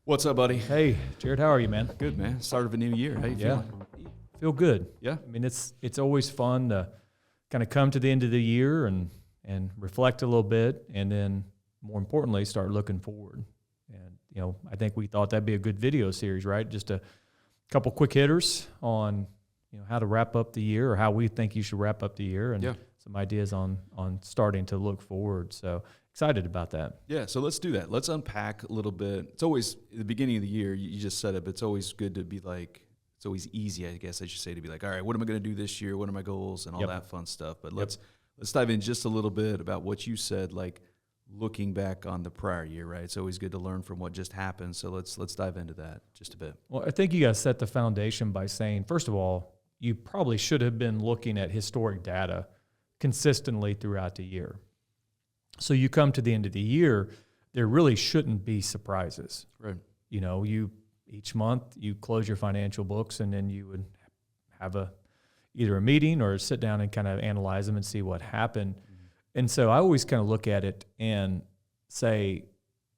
What's up, buddy? Hey, Jared, how are you, man? Good, man. Start of a new year. How you Yeah, feeling? feel good. Yeah. I mean, it's always fun to kind of come to the end of the year and reflect a little bit, and then more importantly, start looking forward. And I think we thought that'd be a good video series, right? Just a couple quick hitters on how to wrap up the year, or how we think you should wrap up the year, and some ideas on starting to look forward. So excited about that. Yeah, so let's do that. Let's unpack a little bit. It's always at the beginning of the year, you just said it, but it's always good to be like, it's always easy, I guess I should say, to be like, all right, what am I going to do this year? What are my goals and all that fun stuff? But let's dive in just a little bit about what you said, like looking back on the prior year, right? It's always good to learn from what just happened. So let's dive into that just a bit. Well, I think you got to set the foundation by saying, first of all, you probably should have been looking at historic data consistently throughout the year. So you come to the end of the year, there really shouldn't be surprises. Right. Each month you close your financial books, and then you would have either a meeting or sit down and kind of analyze them and see what happened. Mm-hmm. And so I always kind of look at it and say,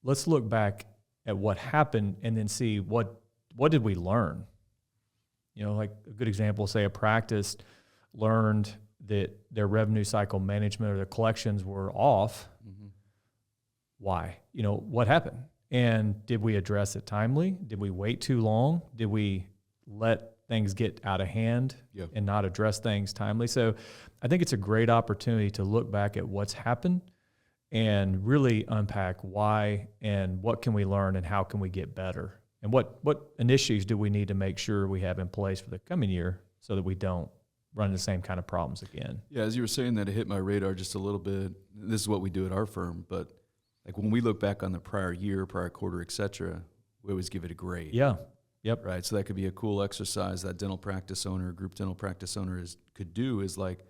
let's look back at what happened and then see what did we learn? Like a good example, say a practice learned that their revenue cycle management or their collections were off. Mm-hmm. Why? What happened? And did we address it timely? Did we wait too long? Did we let things get out of hand and not address things timely? So I think it's a great opportunity to look back at what's happened and really unpack why and what can we learn and how can we get better? And what initiatives do we need to make sure we have in place for the coming year so that we don't run the same kind of problems again? Yeah, as you were saying that, it hit my radar just a little bit. This is what we do at our firm, but like when we look back on the prior year, prior quarter, et cetera, we always give it a grade. Yeah. Yep. Right. So that could be a cool exercise that dental practice owner, group dental practice owner could do is like,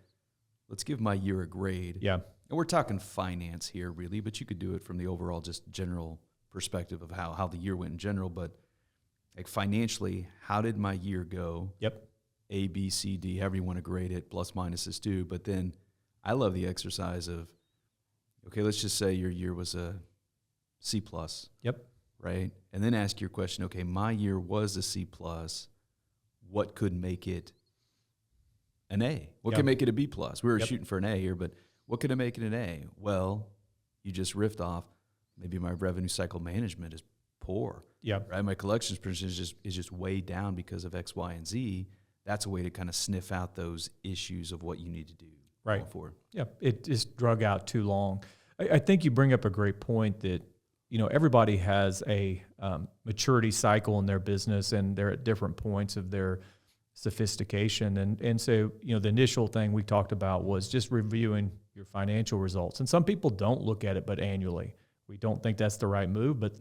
let's give my year a grade. Yeah. And we're talking finance here really, but you could do it from the overall just general perspective of how the year went in general. But like financially, how did my year go? Yep. A, B, C, D, however you want to grade it, plus minuses too. But then I love the exercise of, okay, let's just say your year was a C+. Yep. Right? And then ask your question, okay, my year was a C+. What could make it an A? What could make it a B+? We were shooting for an A here, but what could make it an A? Well, you just riffed off, maybe my revenue cycle management is poor. Yeah. Right? My collections percentage is just way down because of X, Y, and Z. That's a way to kind of sniff out those issues of what you need to do going forward. Yeah, it just drug out too long. I think you bring up a great point that, everybody has a maturity cycle in their business, and they're at different points of their sophistication. And so, the initial thing we talked about was just reviewing your financial results. And some people don't look at it but annually. We don't think that's the right move, but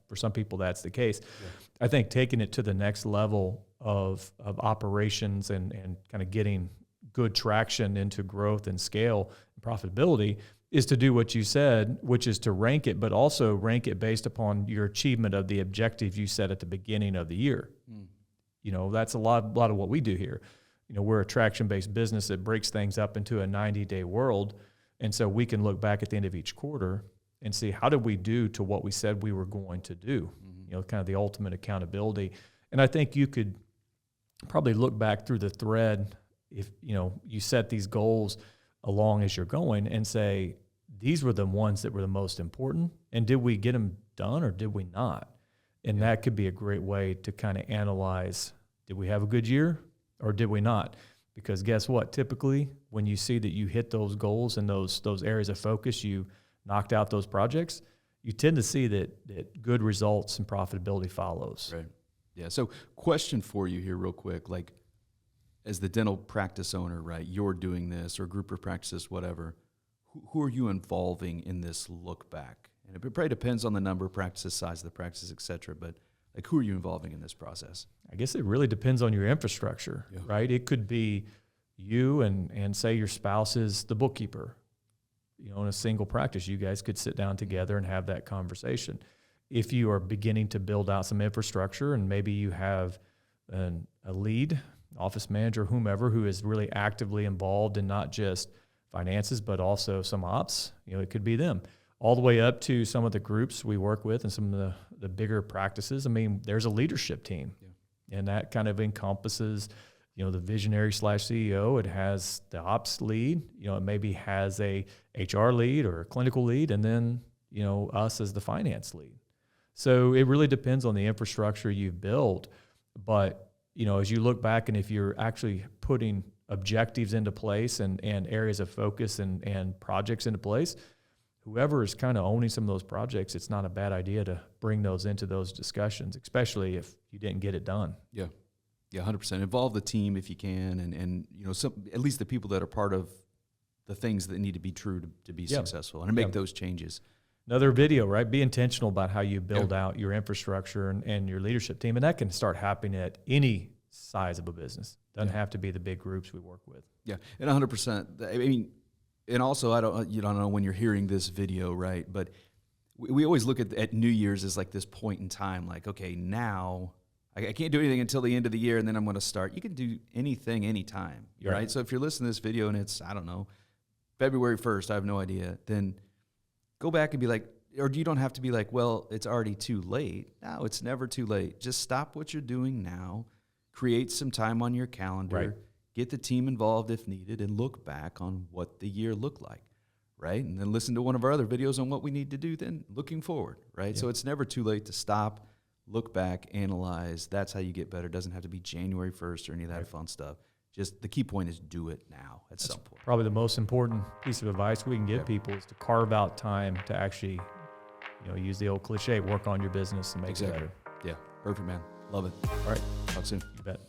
for some people, that's the case. Yeah. I think taking it to the next level of operations and kind of getting good traction into growth and scale and profitability is to do what you said, which is to rank it, but also rank it based upon your achievement of the objective you set at the beginning of the year. That's a lot of what we do here. We're a traction-based business that breaks things up into a 90-day world, and so we can look back at the end of each quarter and see how did we do to what we said we were going to do, kind of the ultimate accountability. And I think you could probably look back through the thread if, you set these goals along as you're going and say, these were the ones that were the most important, and did we get them done or did we not? And that could be a great way to kind of analyze, did we have a good year or did we not? Because guess what? Typically, when you see that you hit those goals and those areas of focus, you knocked out those projects, you tend to see that good results and profitability follows. Right. Yeah. So question for you here real quick, like as the dental practice owner, right, you're doing this or group of practices, whatever, who are you involving in this look back? And it probably depends on the number of practices, size of the practice, et cetera, but like who are you involving in this process? I guess it really depends on your infrastructure, right? It could be you and say your spouse is the bookkeeper. In a single practice, you guys could sit down together and have that conversation. If you are beginning to build out some infrastructure and maybe you have a lead, office manager, whomever, who is really actively involved in not just finances, but also some ops, it could be them. all the way up to some of the groups we work with and some of the bigger practices. I mean, there's a leadership team, and that kind of encompasses, the visionary / CEO. It has the ops lead, it maybe has a HR lead or a clinical lead, and then, us as the finance lead. So it really depends on the infrastructure you've built. But, as you look back and if you're actually putting objectives into place and areas of focus and projects into place, whoever is kind of owning some of those projects, it's not a bad idea to bring those into those discussions, especially if you didn't get it done. Yeah. Yeah, 100%. Involve the team if you can, and at least the people that are part of the things that need to be true to be successful and make those changes. Another video, right? Be intentional about how you build out your infrastructure and your leadership team, and that can start happening at any size of a business. Doesn't have to be the big groups we work with. Yeah, and 100%. I mean, and also I don't know when you're hearing this video, right? But we always look at New Year's as like this point in time, like, okay, now I can't do anything until the end of the year, and then I'm going to start. You can do anything anytime, right? So if you're listening to this video and it's, I don't know, February 1st, I have no idea, then go back and be like, or you don't have to be like, well, it's already too late. No, it's never too late. Just stop what you're doing now, create some time on your calendar, get the team involved if needed, and look back on what the year looked like, right? And then listen to one of our other videos on what we need to do then looking forward, right? So it's never too late to stop, look back, analyze. That's how you get better. It doesn't have to be January 1st or any of that fun stuff. Just the key point is do it now at some point. Probably the most important piece of advice we can give people is to carve out time to actually, use the old cliche, work on your business and make it better. Yeah, perfect, man. Love it. All right. Talk soon. You bet.